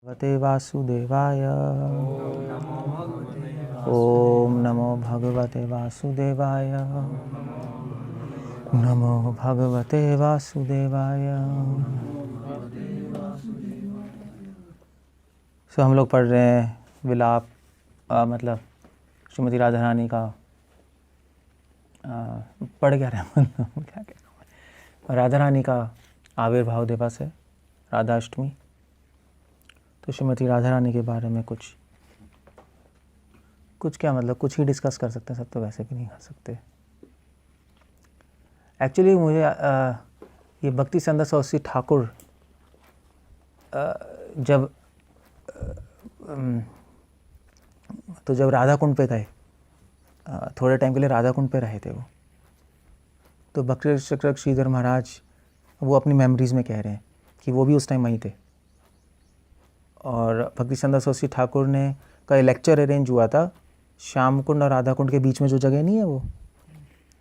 भगवते वासुदेवाय। ओम नमो भगवते वासुदेवाय। नमो भगवते वासुदेवाय। सो हम लोग पढ़ रहे हैं विलाप, मतलब श्रीमती राधा रानी का पढ़ क्या रहे हैं, मतलब क्या कह रहा हूँ, राधा रानी का आविर्भाव दिवस है, राधा अष्टमी। तो श्रीमती राधा रानी के बारे में कुछ क्या, मतलब कुछ ही डिस्कस कर सकते हैं, सब तो वैसे भी नहीं कर सकते। एक्चुअली मुझे ये भक्ति संध्या सरस्वती ठाकुर जब राधा कुंड पे गए, थोड़े टाइम के लिए राधा कुंड पे रहे थे वो, तो भक्ति चक्रक श्रीधर महाराज वो अपनी मेमोरीज़ में कह रहे हैं कि वो भी उस टाइम वहीं थे। और भक्ति संध्या सरस्वती ठाकुर ने का लेक्चर अरेंज हुआ था श्याम कुंड और राधा कुंड के बीच में, जो जगह नहीं है वो,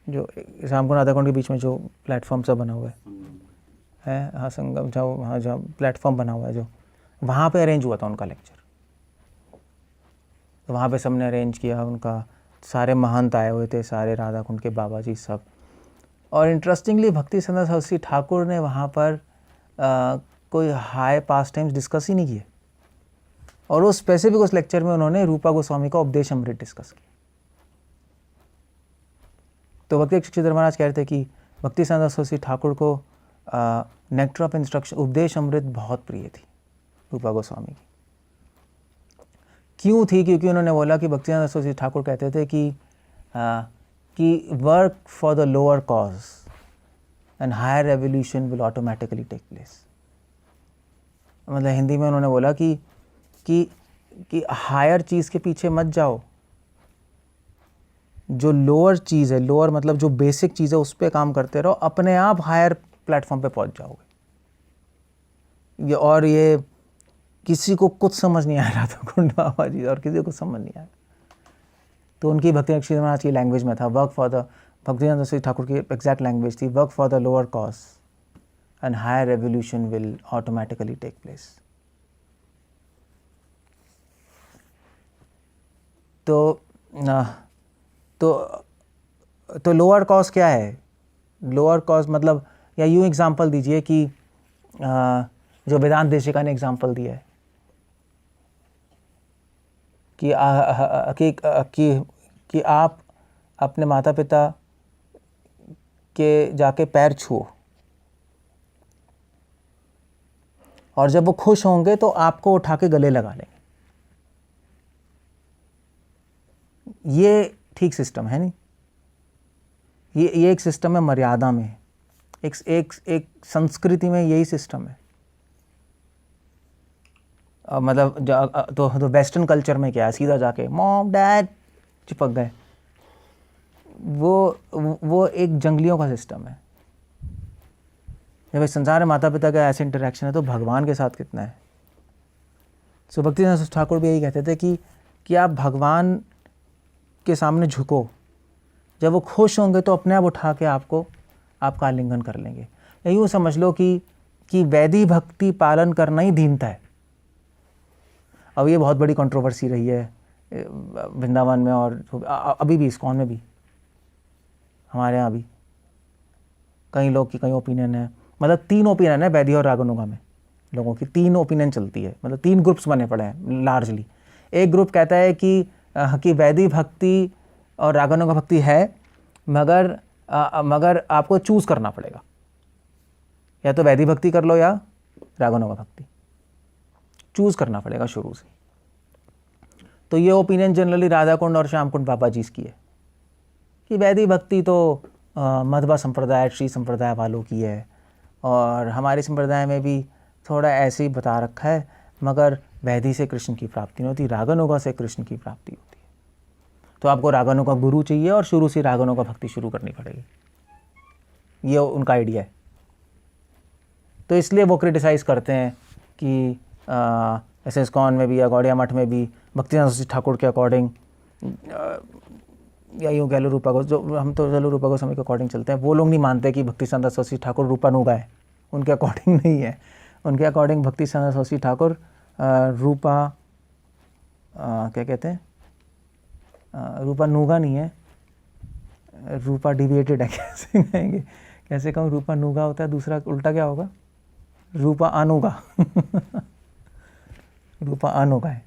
जो श्याम कुंड राधा कुंड के बीच में जो प्लेटफॉर्म सा बना हुआ है, हाँ संगम, जहाँ वहाँ जहाँ प्लेटफॉर्म बना हुआ है, जो वहाँ पे अरेंज हुआ था उनका लेक्चर। तो वहाँ पे सबने अरेंज किया, उनका सारे महंत आए हुए थे, सारे राधा कुंड के बाबा जी सब। और इंटरेस्टिंगली भक्ति संध्या सरस्वती ठाकुर ने वहाँ पर कोई हाई पास टाइम्स डिस्कस ही नहीं किए, और वो स्पेसिफिक उस लेक्चर में उन्होंने रूपा गोस्वामी का उपदेश अमृत डिस्कस किया। तो भक्ति श्रीधर महाराज कह रहे थे कि भक्ति संध्या सरस्वती ठाकुर को नेक्टर ऑफ इंस्ट्रक्शन, उपदेश अमृत बहुत प्रिय थी रूपा गोस्वामी की। क्यों थी? क्योंकि उन्होंने बोला कि भक्ति संध्या सरस्वती ठाकुर कहते थे कि work for the lower cause and higher revolution will automatically take place. मतलब हिंदी में उन्होंने बोला कि हायर चीज़ के पीछे मत जाओ, जो लोअर चीज़ है, लोअर मतलब जो बेसिक चीज़ है उस पर काम करते रहो, अपने आप हायर प्लेटफॉर्म पे पहुंच जाओगे। और ये किसी को कुछ समझ नहीं आ रहा था कुंड बाबा जी, और किसी को कुछ समझ नहीं आया। तो उनकी भक्ति श्रीधर महाराज की लैंग्वेज में था, वर्क फॉर द, भक्ति सरस्वती ठाकुर की एग्जैक्ट लैंग्वेज थी, work for the lower cause and higher revolution will automatically take place. तो लोअर कॉज क्या है? लोअर कॉज मतलब, या यूँ एग्जांपल दीजिए कि जो वेदांत देशिका ने एग्जांपल दिया है कि आप अपने माता पिता के जाके पैर छुओ, और जब वो खुश होंगे तो आपको उठा के गले लगा लेंगे। ये ठीक सिस्टम है नहीं? ये एक सिस्टम है मर्यादा में, एक संस्कृति में यही सिस्टम है। मतलब तो वेस्टर्न कल्चर में क्या है, सीधा जाके मॉम डैड चिपक गए, वो एक जंगलियों का सिस्टम है। जब इस संसार में माता पिता का ऐसे इंटरेक्शन है तो भगवान के साथ कितना है। सो भक्ति संध्या ठाकुर भी यही कहते थे कि आप भगवान के सामने झुको, जब वो खुश होंगे तो अपने आप उठा के आपका आलिंगन कर लेंगे। या यूँ समझ लो कि वैदिक भक्ति पालन करना ही दीनता है। अब ये बहुत बड़ी कंट्रोवर्सी रही है वृंदावन में, और अभी भी इस्कॉन में भी, हमारे यहाँ भी कई लोग की कई ओपिनियन है। मतलब 3 ओपिनियन है वैदिक और रागानुगा में, लोगों की 3 ओपिनियन चलती है। मतलब 3 ग्रुप्स बने पड़े हैं लार्जली। एक ग्रुप कहता है कि वैदिक भक्ति और रागानुगा भक्ति है, मगर आपको चूज़ करना पड़ेगा, या तो वैदिक भक्ति कर लो या रागानुगा भक्ति, चूज़ करना पड़ेगा शुरू से। तो ये ओपिनियन जनरली राधा कुंड और श्याम कुंड बाबा जी की है कि वैदिक भक्ति तो मध्वा संप्रदाय, श्री संप्रदाय वालों की है, और हमारे संप्रदाय में भी थोड़ा ऐसे ही बता रखा है, मगर वैदिक से कृष्ण की प्राप्ति नहीं होती, रागानुगा से कृष्ण की प्राप्ति होती है। तो आपको रागानुगा गुरु चाहिए और शुरू से रागानुगा भक्ति शुरू करनी पड़ेगी, ये उनका आइडिया है। तो इसलिए वो क्रिटिसाइज़ करते हैं कि ऐसे इस्कॉन में भी या गौड़िया मठ में भी भक्ति संध्या सरस्वती ठाकुर के अकॉर्डिंग, या यूँ कह लो रूपा को, जो हम तो चलो रूपा गोस्वामी के अकॉर्डिंग चलते हैं, वो लोग नहीं मानते कि भक्ति संध्या सरस्वती ठाकुर रूपानुगा है, उनके अकॉर्डिंग नहीं है। उनके अकॉर्डिंग भक्ति संध्या सरस्वती ठाकुर रूपा क्या कहते हैं, रूपा नूगा नहीं है, रूपा डिविएटेड है, कैसे कहेंगे, कैसे कहूँ, रूपा नूगा होता है, दूसरा उल्टा क्या होगा, रूपा अनुगा रूपा अनुगा है।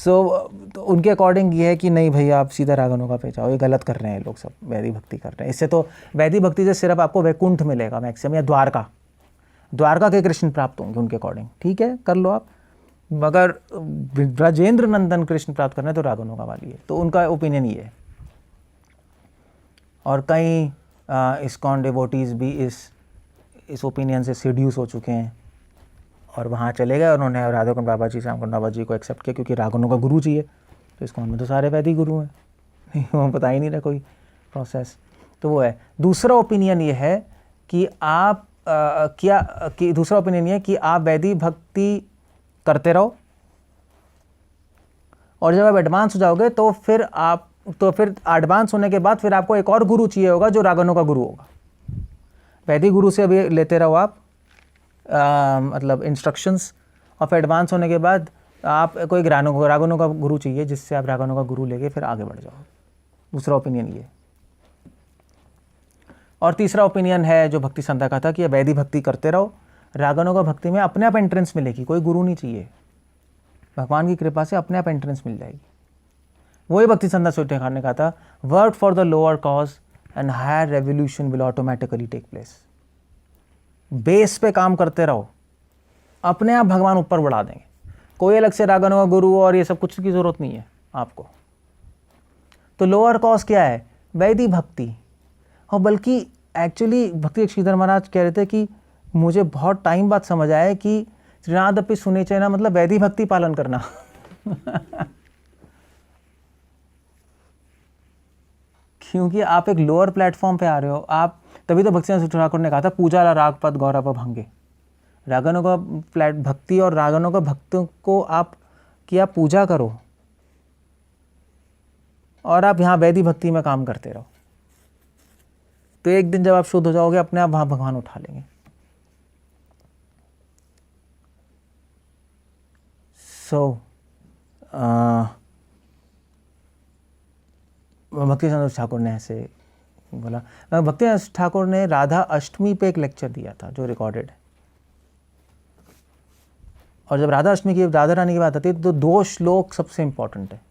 तो उनके अकॉर्डिंग ये है कि नहीं भैया आप सीधा रागानुगा पे जाओ, ये गलत कर रहे हैं लोग, सब वैदिक भक्ति कर रहे हैं। इससे तो वैदिक भक्ति से सिर्फ आपको वैकुंठ मिलेगा मैक्सिमम, या द्वारका के कृष्ण प्राप्त होंगे उनके अकॉर्डिंग, ठीक है कर लो आप। मगर ब्रजेंद्र नंदन कृष्ण प्राप्त करना है तो रागानुगा वाली है, तो उनका ओपिनियन ये है। और कई इस्कॉन डिवोटीज़ भी इस ओपिनियन से सीड्यूस हो चुके हैं और वहाँ चले गए, उन्होंने राधाकुंड बाबा जी, श्यामकुंड बाबा जी को एक्सेप्ट किया, क्योंकि रागानुगा गुरु चाहिए, तो इस्कॉन में तो सारे वैदिक गुरु हैं वो पता ही नहीं रहा कोई प्रोसेस, तो वो है। दूसरा ओपिनियन ये है कि आप दूसरा ओपिनियन ये है कि आप वैदिक भक्ति करते रहो, और जब आप एडवांस हो जाओगे तो फिर एडवांस होने के बाद फिर आपको एक और गुरु चाहिए होगा जो रागानुगा गुरु होगा। वैदिक गुरु से अभी लेते रहो आप मतलब इंस्ट्रक्शंस, और फिर एडवांस होने के बाद आप कोई रागानुगा गुरु चाहिए जिससे आप रागानुगा गुरु लेके फिर आगे बढ़ जाओ। दूसरा ओपिनियन ये। और तीसरा ओपिनियन है जो भक्ति संध्या का था कि वैदिक भक्ति करते रहो, रागानुगा भक्ति में अपने आप एंट्रेंस मिलेगी, कोई गुरु नहीं चाहिए, भगवान की कृपा से अपने आप एंट्रेंस मिल जाएगी। वही भक्ति संध्या सूत्रकार ने कहा था, work for the lower cause and higher revolution will automatically take place. Base पे काम करते रहो, अपने आप भगवान ऊपर बढ़ा देंगे, कोई अलग से रागानुगा गुरु और ये सब कुछ की जरूरत नहीं है आपको। तो लोअर कॉज क्या है, वैदिक भक्ति। और बल्कि एक्चुअली भक्ति श्रीधर महाराज कह रहे थे कि मुझे बहुत टाइम बाद समझ आया कि श्रीनादपि सुने चैना मतलब वैदिक भक्ति पालन करना क्योंकि आप एक लोअर प्लेटफॉर्म पे आ रहे हो आप, तभी तो भक्ति ठाकुर ने कहा था पूजा ला राग पद गौरव भंगे। रागानुगा भक्ति और रागानुगा भक्तों को आप किया पूजा करो और आप यहाँ वैदिक भक्ति में काम करते रहो, तो एक दिन जब आप शुद्ध हो जाओगे अपने आप वहाँ भगवान उठा लेंगे। भक्ति संतोष ठाकुर ने ऐसे बोला। भक्ति ठाकुर ने राधा अष्टमी पे एक लेक्चर दिया था जो रिकॉर्डेड है, और जब राधा अष्टमी की राधा रानी की बात आती है तो 2 श्लोक सबसे इंपॉर्टेंट है।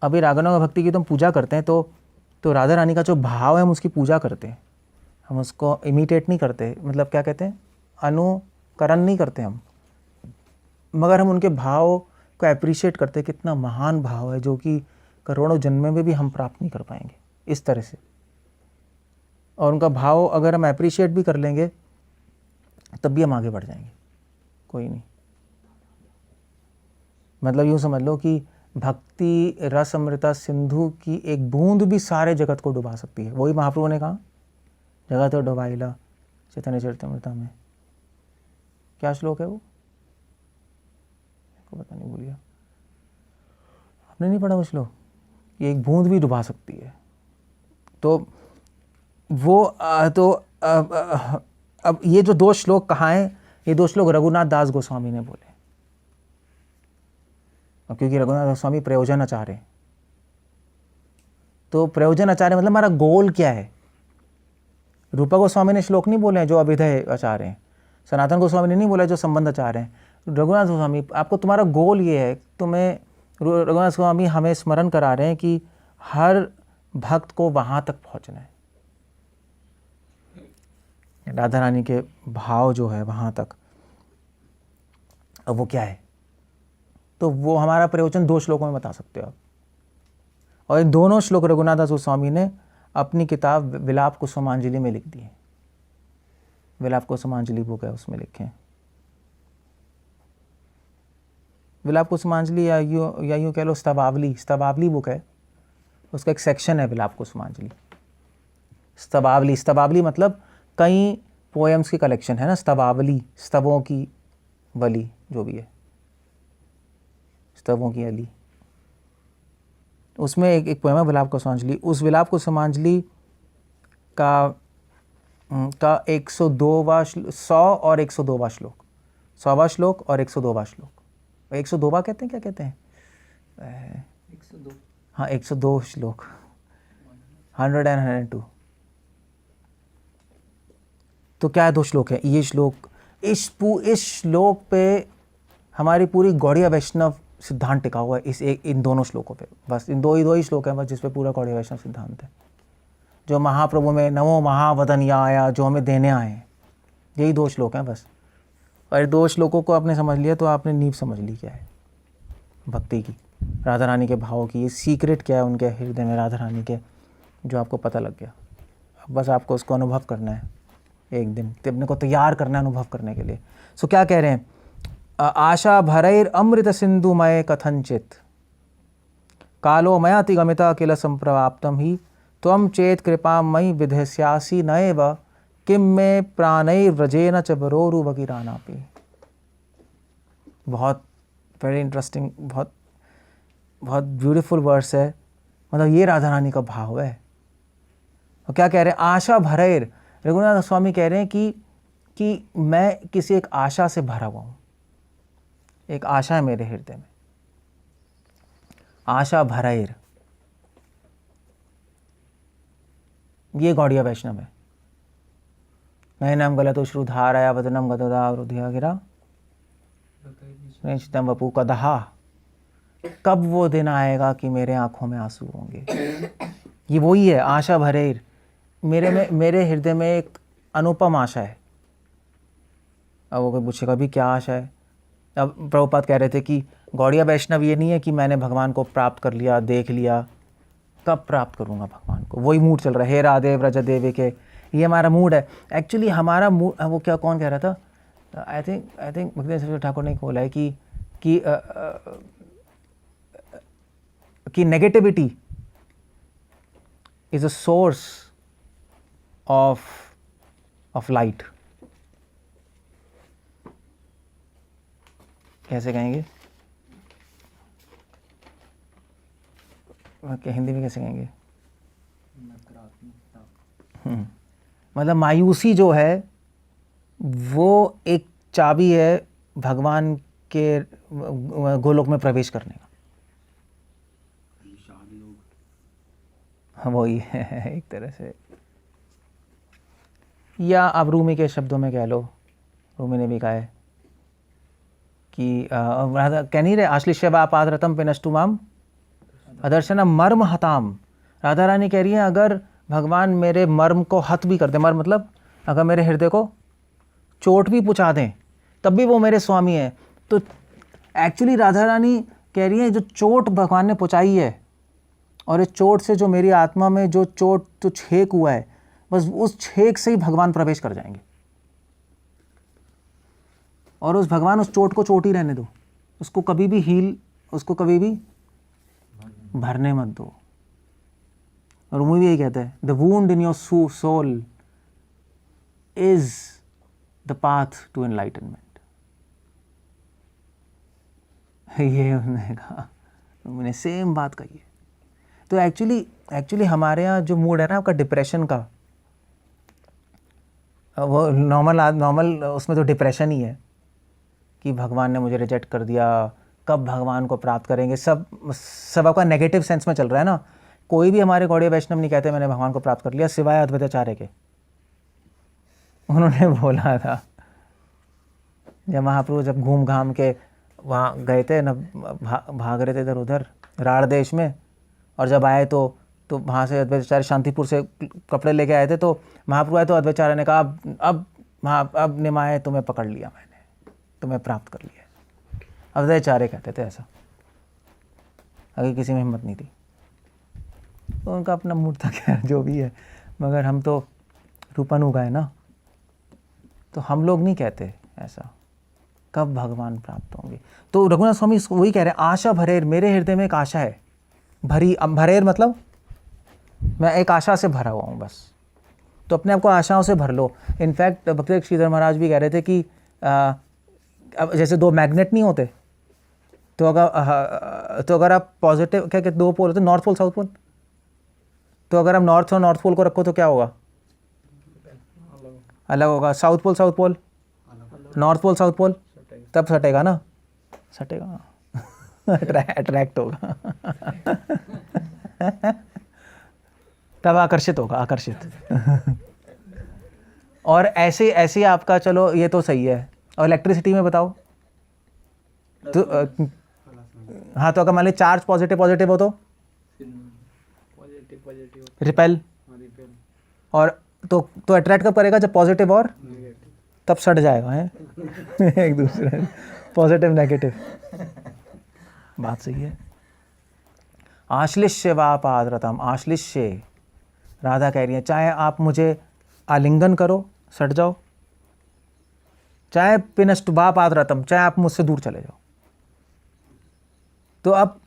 अभी रागानुगा भक्ति की तो हम पूजा करते हैं, तो राधा रानी का जो भाव है हम उसकी पूजा करते हैं, हम उसको इमिटेट नहीं करते, मतलब क्या कहते हैं, अनुकरण नहीं करते हम, मगर हम उनके भाव को अप्रिशिएट करते हैं। कितना महान भाव है जो कि करोड़ों जन्म में भी हम प्राप्त नहीं कर पाएंगे इस तरह से। और उनका भाव अगर हम अप्रिशिएट भी कर लेंगे तब भी हम आगे बढ़ जाएंगे, कोई नहीं। मतलब यूँ समझ लो कि भक्ति रस अमृता सिंधु की एक बूंद भी सारे जगत को डुबा सकती है। वही महाप्रभु ने कहा, जगत और डुबाइला चैतन्य चरितामृता में। क्या श्लोक है वो, पता नहीं, भूल गया। आपने नहीं पढ़ा वो श्लोक, ये एक बूंद भी डुबा सकती है। तो वो अब ये जो 2 श्लोक कहाँ हैं, ये 2 श्लोक रघुनाथ दास गोस्वामी ने बोले। अब क्योंकि रघुनाथ गोस्वामी प्रयोजन आचार्य, तो प्रयोजन आचार्य मतलब हमारा गोल क्या है। रूपा गोस्वामी ने श्लोक नहीं बोले हैं जो अभिधेय आचार्य हैं, सनातन गोस्वामी ने नहीं बोला जो संबंध आचार्य हैं। रघुनाथ गोस्वामी आपको, तुम्हारा गोल ये है, तुम्हें रघुनाथ गोस्वामी हमें स्मरण करा रहे हैं कि हर भक्त को वहाँ तक पहुँचना है, राधा रानी के भाव जो है वहाँ तक। अब वो क्या है, तो वो हमारा प्रयोजन 2 श्लोकों में बता सकते हो आप। और इन दोनों श्लोक रघुनाथ दास गोस्वामी ने अपनी किताब विलाप कुसुमांजलि में लिख दिए। विलाप कुसुमांजलि बुक है, उसमें लिखे हैं। विलाप कुसुमांजलि या यूँ कह लो स्तवावली बुक है, उसका एक सेक्शन है विलाप कुसुमांजलि। स्तवावली मतलब कई पोएम्स की कलेक्शन है ना, स्तवावली, स्तवों की वली जो भी है, स्तवों की अली, उसमें एक पोएम है विलाप कुसुमांजलि। उस विलाप कुसुमांजलि का 100 और 102वां श्लोक, 100वां श्लोक और 102वां श्लोक। 102वां कहते हैं, क्या कहते हैं? 102। हाँ 102 श्लोक, 100 and 102। तो क्या है, 2 श्लोक है ये श्लोक। इस श्लोक पे हमारी पूरी गौड़ीय वैष्णव सिद्धांत टिका हुआ है, इन दोनों श्लोकों पे। बस इन दो ही श्लोक हैं बस जिस पे पूरा गौड़ीय वैष्णव सिद्धांत है, जो महाप्रभु में नमो महावदन्याय जो हमें देने आए हैं। यही 2 श्लोक हैं बस। और 2 श्लोकों को आपने समझ लिया तो आपने नींव समझ ली क्या है भक्ति की, राधा रानी के भाव की। ये सीक्रेट क्या है उनके हृदय में राधा रानी के, जो आपको पता लग गया। अब बस आपको उसको अनुभव करना है, एक दिन अपने को तैयार करना है अनुभव करने के लिए। सो क्या कह रहे हैं? आशा भरैर अमृत सिंधुमय कथंचित कालो मयातिगमिता किल संप्रवाप्तम ही त्वं चेत कृपा मयि विधस्यासि नैव किम में प्राणैर्व्रजेन च बरोरु भगीरानापि। बहुत वेरी इंटरेस्टिंग, बहुत बहुत ब्यूटीफुल वर्स है। मतलब ये राधा रानी का भाव है। और क्या कह रहे हैं? आशा भरैर, रघुनाथ स्वामी कह रहे हैं कि मैं किसी एक आशा से भरा हुआ हूँ। एक आशा है मेरे हृदय में, आशा भरैर, ये गौड़ीय वैष्णव है। नयनम गलतो श्रुधारया वदनम गतदा रुधिया गिरा निश्चितम वपु कदहा। कब वो दिन आएगा कि मेरे आंखों में आंसू होंगे? ये वही है आशा भरैर। मेरे हृदय में एक अनुपम आशा है। अब वो कोई पूछेगा भी क्या आशा है? अब प्रभुपाद कह रहे थे कि गौड़ीय वैष्णव ये नहीं है कि मैंने भगवान को प्राप्त कर लिया, देख लिया, कब प्राप्त करूँगा भगवान को, वही मूड चल रहा है, हे राधे व्रज देवे के, ये हमारा मूड है। एक्चुअली हमारा मूड, वो क्या, कौन कह रहा था? आई थिंक भक्ति ठाकुर ने बोला है कि negativity is a source of light. कैसे कहेंगे? हिंदी में कैसे कहेंगे? मतलब मायूसी जो है वो एक चाबी है भगवान के गोलोक में प्रवेश करने का। वही है एक तरह से, या आप रूमी के शब्दों में कह लो, रूमी ने भी कहा है कि कह नहीं रहे आश्लिष्य वा पादरतम पिनष्टु माम अदर्शनम मर्म हताम। राधा रानी कह रही है अगर भगवान मेरे मर्म को हत भी कर दे, मर्म मतलब अगर मेरे हृदय को चोट भी पहुँचा दें तब भी वो मेरे स्वामी हैं। तो एक्चुअली राधा रानी कह रही है जो चोट भगवान ने पहुँचाई है और इस चोट से जो मेरी आत्मा में जो चोट जो छेक हुआ है, बस उस छेक से ही भगवान प्रवेश कर जाएंगे। और उस भगवान उस चोट को चोट ही रहने दो, उसको कभी भी उसको कभी भी भरने मत दो। और वो भी यही कहता है the wound in your soul is the path to enlightenment. ये उन्होंने कहा, उन्होंने सेम बात कही है। तो एक्चुअली हमारे यहाँ जो मूड है ना आपका डिप्रेशन का, वो नॉर्मल उसमें तो डिप्रेशन ही है कि भगवान ने मुझे रिजेक्ट कर दिया, कब भगवान को प्राप्त करेंगे। सब आपका नेगेटिव सेंस में चल रहा है ना। कोई भी हमारे गौड़ीय वैष्णव नहीं कहते मैंने भगवान को प्राप्त कर लिया, सिवाय अद्वैताचार्य के। उन्होंने बोला था जब महाप्रभु जब घूम घाम के वहाँ गए थे ना, भाग रहे थे इधर उधर राढ़ देश में, और जब आए तो वहाँ से अद्वैताचार्य शांतिपुर से कपड़े लेके आए थे, तो महाप्रभु आए तो अद्वैताचार्य ने कहा अब निमाए तुम्हें पकड़ लिया, मैंने तुम्हें प्राप्त कर लिया। अद्वैताचार्य कहते थे ऐसा, आगे किसी में हिम्मत नहीं थी। तो उनका अपना मूड था, खैर जो भी है। मगर हम तो रूपानुगा है ना, तो हम लोग नहीं कहते ऐसा कब भगवान प्राप्त होंगे। तो रघुनाथ स्वामी वही कह रहे हैं आशा भरेर, मेरे हृदय में एक आशा है भरी। भरेर मतलब मैं एक आशा से भरा हुआ हूँ बस। तो अपने आप को आशाओं से भर लो। इनफैक्ट भक्ति श्रीधर महाराज भी कह रहे थे कि अब जैसे 2 मैग्नेट नहीं होते, तो अगर आप पॉजिटिव क्या कहते 2 पोल होते, नॉर्थ पोल साउथ पोल, तो अगर आप नॉर्थ और नॉर्थ पोल को रखो तो क्या होगा? अलग होगा। South pole north pole south pole तब सटेगा ना, सटेगा अट्रैक्ट होगा तब आकर्षित होगा, आकर्षित और ऐसे ऐसे आपका, चलो ये तो सही है। और इलेक्ट्रिसिटी में बताओ तो हाँ, तो अगर मान ली चार्ज पॉजिटिव पॉजिटिव हो तो पॉजिटिव पॉजिटिव रिपेल, रिपेल और तो अट्रैक्ट कब करेगा, जब पॉजिटिव और नेगेटिव। तब सट जाएगा है एक दूसरे, पॉजिटिव नेगेटिव, बात सही है। आश्लिष्य वा पादरतम, आश्लिष्य, राधा कह रही है चाहे आप मुझे आलिंगन करो सट जाओ, चाहे पिनस्ट वा पादरतम, चाहे आप मुझसे दूर चले जाओ। तो अब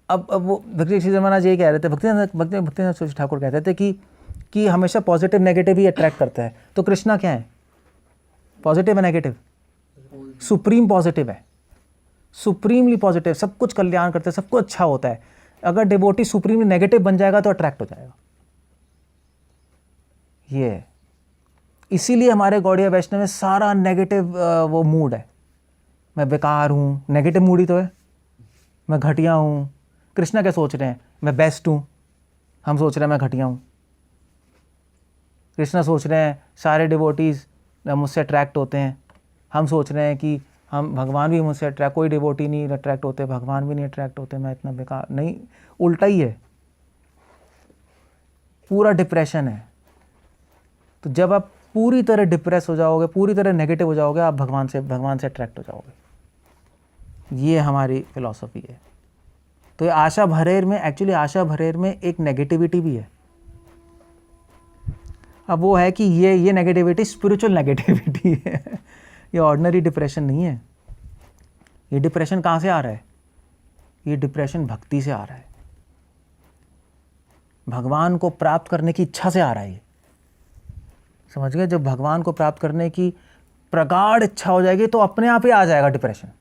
वो भक्ति श्री महाराज यही कह रहे थे, भक्ति ठाकुर कहते थे कि हमेशा पॉजिटिव नेगेटिव ही अट्रैक्ट करता है। तो कृष्णा क्या है, पॉजिटिव है नेगेटिव, सुप्रीम पॉजिटिव है, सुप्रीमली पॉजिटिव, सब कुछ कल्याण करते हैं, सब कुछ अच्छा होता है। अगर डिवोटी सुप्रीमली नेगेटिव बन जाएगा तो अट्रैक्ट हो जाएगा। ये है, इसीलिए हमारे गौड़िया वैष्णव में सारा नेगेटिव वो मूड है। मैं बेकार हूँ, नेगेटिव मूड ही तो है। मैं घटिया हूँ, कृष्णा क्या सोच रहे हैं, मैं बेस्ट हूँ, हम सोच रहे हैं मैं घटिया हूँ। कृष्णा सोच रहे हैं सारे डिवोटीज़ मुझसे अट्रैक्ट होते हैं, हम सोच रहे हैं कि हम भगवान भी मुझसे अट्रैक्ट, कोई डिवोटी नहीं अट्रैक्ट होते, भगवान भी नहीं अट्रैक्ट होते, मैं इतना बेकार। नहीं, उल्टा ही है, पूरा डिप्रेशन है। तो जब आप पूरी तरह डिप्रेस हो जाओगे, पूरी तरह नेगेटिव हो जाओगे, आप भगवान से अट्रैक्ट हो जाओगे। ये हमारी फिलॉसफी है। तो ये आशा भरेर में, एक्चुअली आशा भरेर में एक नेगेटिविटी भी है। अब वो है कि ये नेगेटिविटी स्पिरिचुअल नेगेटिविटी है, ये ऑर्डिनरी डिप्रेशन नहीं है। ये डिप्रेशन कहाँ से आ रहा है, ये डिप्रेशन भक्ति से आ रहा है, भगवान को प्राप्त करने की इच्छा से आ रहा है। ये समझ गए, जब भगवान को प्राप्त करने की प्रगाढ़ इच्छा हो जाएगी तो अपने आप ही आ जाएगा डिप्रेशन।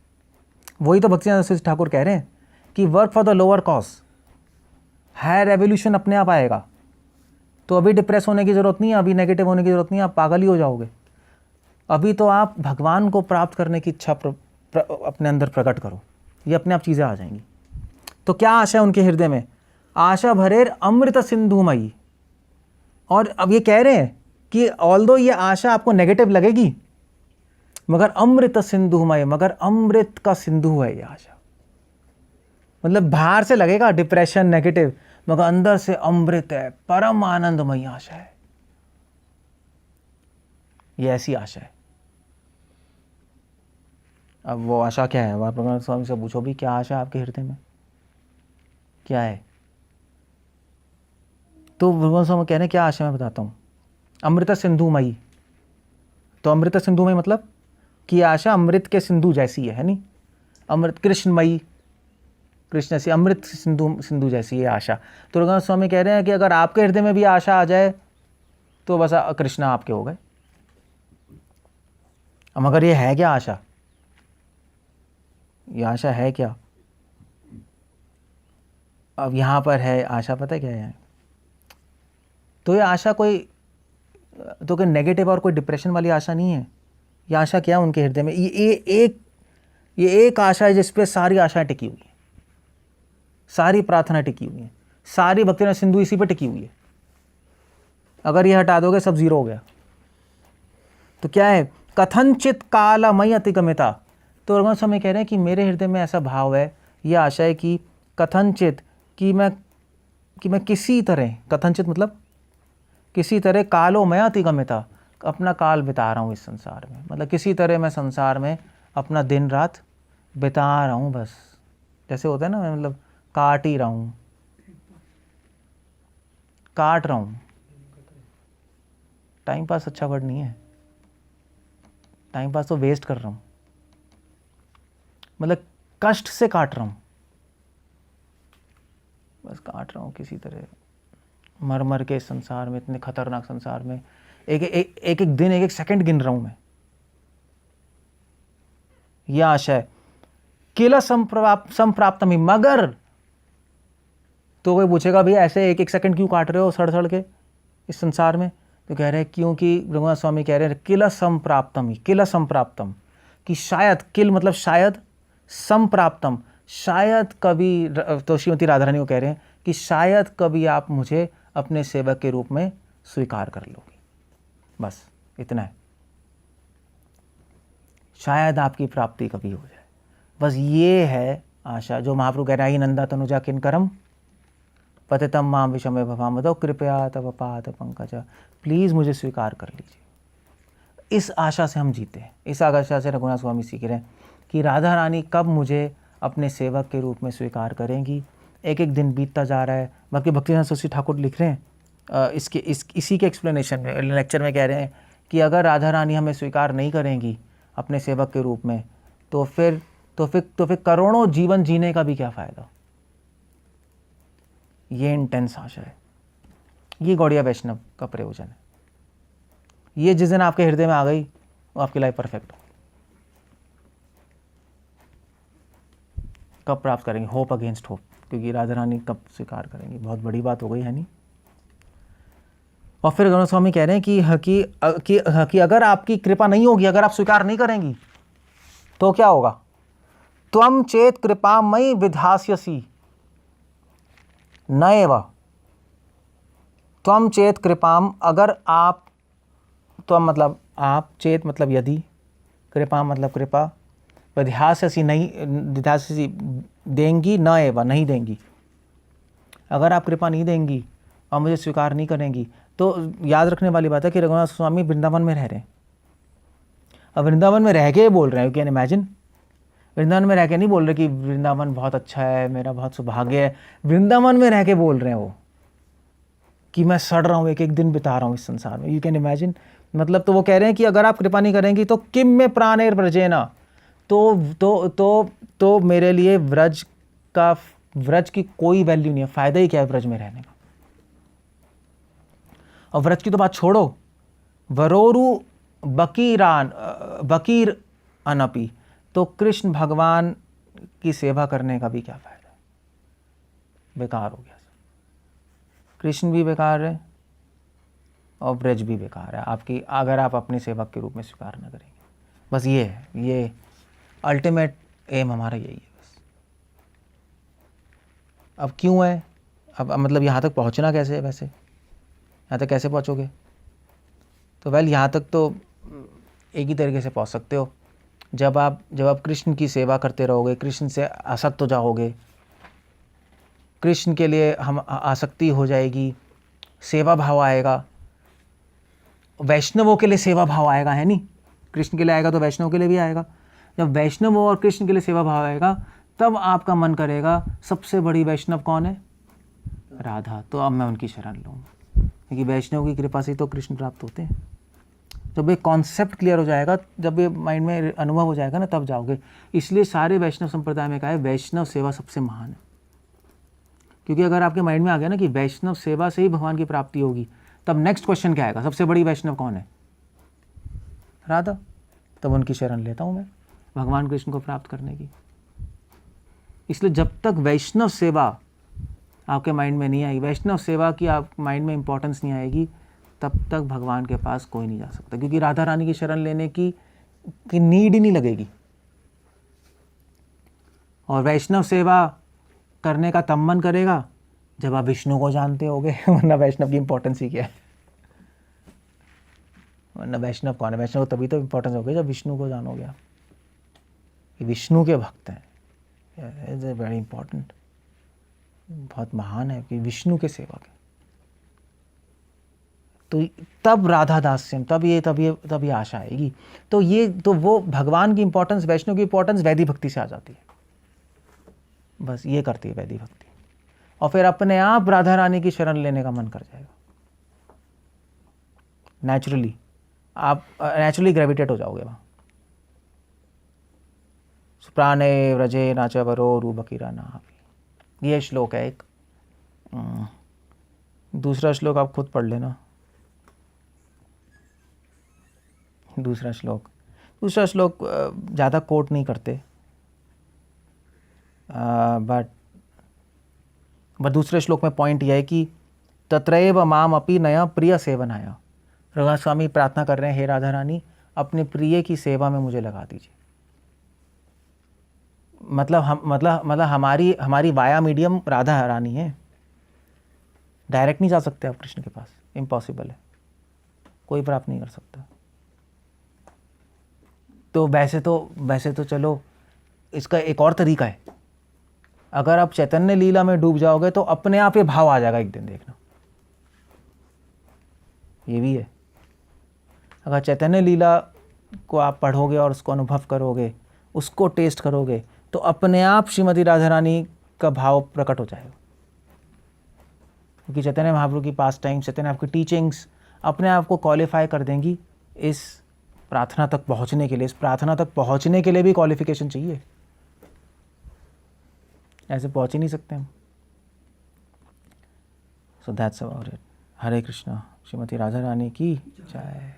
वही तो भक्ति ठाकुर कह रहे हैं कि work for the lower cause, higher evolution अपने आप आएगा। तो अभी डिप्रेस होने की ज़रूरत नहीं है, अभी नेगेटिव होने की ज़रूरत नहीं है, आप पागल ही हो जाओगे। अभी तो आप भगवान को प्राप्त करने की इच्छा अपने अंदर प्रकट करो, ये अपने आप चीज़ें आ जाएंगी। तो क्या आशा है उनके हृदय में, आशा भरेर अमृत सिंधुमयी। और अब ये कह रहे हैं कि ऑल्दो ये आशा आपको नेगेटिव लगेगी, मगर अमृत सिंधुमय, मगर अमृत का सिंधु है ये आशा। मतलब बाहर से लगेगा डिप्रेशन नेगेटिव, मगर अंदर से अमृत है, परम आनंदमयी आशा है। ये ऐसी आशा है। अब वो आशा क्या है, आप भगवान स्वामी से पूछो भी, क्या आशा आपके हृदय में क्या है। तो भगवान स्वामी कह रहे हैं क्या आशा, मैं बताता हूँ। अमृत सिंधुमयी, तो अमृत सिंधुमयी मतलब कि आशा अमृत के सिंधु जैसी है नहीं, अमृत कृष्णमयी, कृष्ण से अमृत सिंधु जैसी है आशा। तो भगवान स्वामी कह रहे हैं कि अगर आपके हृदय में भी आशा आ जाए तो बस कृष्णा आपके हो गए। मगर ये है क्या आशा, ये आशा है क्या। अब यहाँ पर है आशा, पता है क्या है। तो ये आशा कोई तो कोई नेगेटिव और कोई डिप्रेशन वाली आशा नहीं है। ये आशा क्या है उनके हृदय में, ये एक आशा है जिस पे सारी आशाएं टिकी हुई है, सारी प्रार्थना टिकी हुई है, सारी भक्ति सिंधु इसी पे टिकी हुई है। अगर ये हटा दोगे सब जीरो हो गया। तो क्या है, कथनचित कालमयी अतिगमिता। तो भगवान स्वामी कह रहे हैं कि मेरे हृदय में ऐसा भाव है, यह आशा है कि कथनचित, कि मैं किसी तरह, कथनचित मतलब किसी तरह, कालोमय अतिगमिता, अपना काल बिता रहा हूँ इस संसार में। मतलब किसी तरह मैं संसार में अपना दिन रात बिता रहा हूँ, बस जैसे होता है ना, मैं मतलब काट ही रहा हूँ, काट रहा हूँ। टाइम पास अच्छा वर्ड नहीं है, टाइम पास तो वेस्ट कर रहा हूँ, मतलब कष्ट से काट रहा हूँ, बस काट रहा हूँ किसी तरह, मर मर के इस संसार में, इतने खतरनाक संसार में एक दिन, एक सेकंड गिन रहा हूँ मैं। यह आशा है। किला संप्राप्तमि, मगर तो कोई पूछेगा भैया ऐसे एक सेकंड क्यों काट रहे हो सड़ सड़ के इस संसार में। तो कह रहे हैं क्योंकि भगवान स्वामी कह रहे हैं किला संप्राप्तमि, किला संप्राप्तम, कि शायद, किल मतलब शायद, संप्राप्तम, शायद कभी, तो श्रीमती राधा रानी को कह रहे हैं कि शायद कभी आप मुझे अपने सेवक के रूप में स्वीकार कर लोगी। बस इतना है, शायद आपकी प्राप्ति कभी हो जाए। बस ये है आशा जो महाप्रभु कह रहा है, नंदा तनुजा किंकरम पतितम माम विषमे भवामदो कृपया तव पाद पंकज, प्लीज़ मुझे स्वीकार कर लीजिए। इस आशा से हम जीते हैं, इस आशा से रघुनाथ स्वामी सीख रहे हैं कि राधा रानी कब मुझे अपने सेवक के रूप में स्वीकार करेंगी। एक एक दिन बीतता जा रहा है। बाकी भक्तिवेदांत सरस्वती ठाकुर लिख रहे हैं इसी के एक्सप्लेनेशन में, लेक्चर में कह रहे हैं कि अगर राधा रानी हमें स्वीकार नहीं करेंगी अपने सेवक के रूप में, तो फिर करोड़ों जीवन जीने का भी क्या फ़ायदा। ये इंटेंस आशा है, ये गौड़िया वैष्णव का प्रयोजन है। ये जिस दिन आपके हृदय में आ गई, वो आपकी लाइफ परफेक्ट हो। कब प्राप्त करेंगे? होप अगेंस्ट होप, क्योंकि राधा रानी कब स्वीकार करेंगी, बहुत बड़ी बात हो गई है नहीं। और फिर गणेश स्वामी कह रहे हैं कि अगर आपकी कृपा नहीं होगी, अगर आप स्वीकार नहीं करेंगी, तो क्या होगा? त्वम चेत कृपा मयि विधास्यसि न एव त्वम चेत कृपाम, अगर आप, त्वम मतलब आप, चेत मतलब यदि, कृपा मतलब कृपा, विधास्यसि नहीं, विधास्यसि देंगी, न एव नहीं देंगी। अगर आप कृपा नहीं देंगी और मुझे स्वीकार नहीं करेंगी, तो याद रखने वाली बात है कि रघुनाथ स्वामी वृंदावन में रह रहे हैं। अब वृंदावन में रह के बोल रहे हैं, यू कैन इमेजिन। वृंदावन में रह के नहीं बोल रहे कि वृंदावन बहुत अच्छा है, मेरा बहुत सौभाग्य है। वृंदावन में रह के बोल रहे हैं वो कि मैं सड़ रहा हूँ, एक एक दिन बिता रहा हूँ इस संसार में, यू कैन इमेजिन। मतलब तो वो कह रहे हैं कि अगर आप कृपा नहीं करेंगी तो किम में प्राणेर ब्रजेना, तो मेरे लिए व्रज की कोई वैल्यू नहीं है, फ़ायदा ही क्या है व्रज में रहने का। और व्रज की तो बात छोड़ो, वरोरु बकीर अनपि, तो कृष्ण भगवान की सेवा करने का भी क्या फ़ायदा है, बेकार हो गया। कृष्ण भी बेकार है और व्रज भी बेकार है आपकी, अगर आप अपने सेवक के रूप में स्वीकार न करेंगे। बस ये है, ये अल्टीमेट एम हमारा यही है बस। अब क्यों है, अब मतलब यहाँ तक पहुँचना कैसे है? वैसे यहाँ तक कैसे पहुँचोगे? तो यहाँ तक तो एक ही तरीके से पहुँच सकते हो, जब आप कृष्ण की सेवा करते रहोगे, कृष्ण से आसक्त हो जाओगे, कृष्ण के लिए हम आसक्ति हो जाएगी, सेवा भाव आएगा, वैष्णवों के लिए सेवा भाव आएगा, है नहीं? कृष्ण के लिए आएगा तो वैष्णव के लिए भी आएगा। जब वैष्णव और कृष्ण के लिए सेवा भाव आएगा, तब आपका मन करेगा सबसे बड़ी वैष्णव कौन है? राधा। तो अब मैं उनकी शरण लूँगा, क्योंकि वैष्णव की कृपा से तो कृष्ण प्राप्त होते हैं। जब ये कॉन्सेप्ट क्लियर हो जाएगा, जब ये माइंड में अनुभव हो जाएगा ना, तब जाओगे। इसलिए सारे वैष्णव संप्रदाय में कहा है वैष्णव सेवा सबसे महान है, क्योंकि अगर आपके माइंड में आ गया ना कि वैष्णव सेवा से ही भगवान की प्राप्ति होगी, तब नेक्स्ट क्वेश्चन क्या आएगा? सबसे बड़ी वैष्णव कौन है? राधा। तब उनकी शरण लेता हूँ मैं भगवान कृष्ण को प्राप्त करने की। इसलिए जब तक वैष्णव सेवा आपके माइंड में नहीं आएगी, वैष्णव सेवा की आप माइंड में इंपॉर्टेंस नहीं आएगी, तब तक भगवान के पास कोई नहीं जा सकता, क्योंकि राधा रानी की शरण लेने की नीड ही नहीं लगेगी। और वैष्णव सेवा करने का तब मन करेगा जब आप विष्णु को जानते होगे, वरना वैष्णव की इंपॉर्टेंस ही क्या है? वरना वैष्णव कौन है? वैष्णव तभी तो इंपॉर्टेंस होगी जब विष्णु को जानोगे आप, कि विष्णु के भक्त हैं। इज वेरी इंपॉर्टेंट, बहुत महान है कि विष्णु के सेवक है। तो तब राधा दास्यम, तब ये आशा आएगी। तो वो भगवान की इंपॉर्टेंस, वैष्णव की इंपॉर्टेंस वैदिक भक्ति से आ जाती है। बस ये करती है वैदिक भक्ति, और फिर अपने आप राधा रानी की शरण लेने का मन कर जाएगा। नेचुरली आप नेचुरली ग्रेविटेट हो जाओगे वहाँ। प्राणे व्रजे नाच वरो रूबकीरा नाभि, ये श्लोक है एक। दूसरा श्लोक आप खुद पढ़ लेना। दूसरा श्लोक ज़्यादा कोट नहीं करते, बट दूसरे श्लोक में पॉइंट यह है कि तत्रैव माम अपि नया प्रिय सेवनाया। रघुनाथ स्वामी प्रार्थना कर रहे हैं, हे राधा रानी, अपने प्रिय की सेवा में मुझे लगा दीजिए। मतलब हमारी वाया मीडियम राधा रानी है। डायरेक्ट नहीं जा सकते आप कृष्ण के पास, इम्पॉसिबल है, कोई प्राप्त नहीं कर सकता। तो वैसे तो चलो इसका एक और तरीका है, अगर आप चैतन्य लीला में डूब जाओगे तो अपने आप ये भाव आ जाएगा एक दिन, देखना ये भी है। अगर चैतन्य लीला को आप पढ़ोगे और उसको अनुभव करोगे, उसको टेस्ट करोगे, तो अपने आप श्रीमती राधा रानी का भाव प्रकट हो जाएगा। क्योंकि चैतन्य महाप्रभु की पास टाइम, चैतन्य आपकी टीचिंग्स अपने आप को क्वालिफाई कर देंगी इस प्रार्थना तक पहुंचने के लिए। इस प्रार्थना तक पहुंचने के लिए भी क्वालिफिकेशन चाहिए, ऐसे पहुंच ही नहीं सकते हम। So that's about it. Hare Krishna. Shrimati Radha Rani की जय।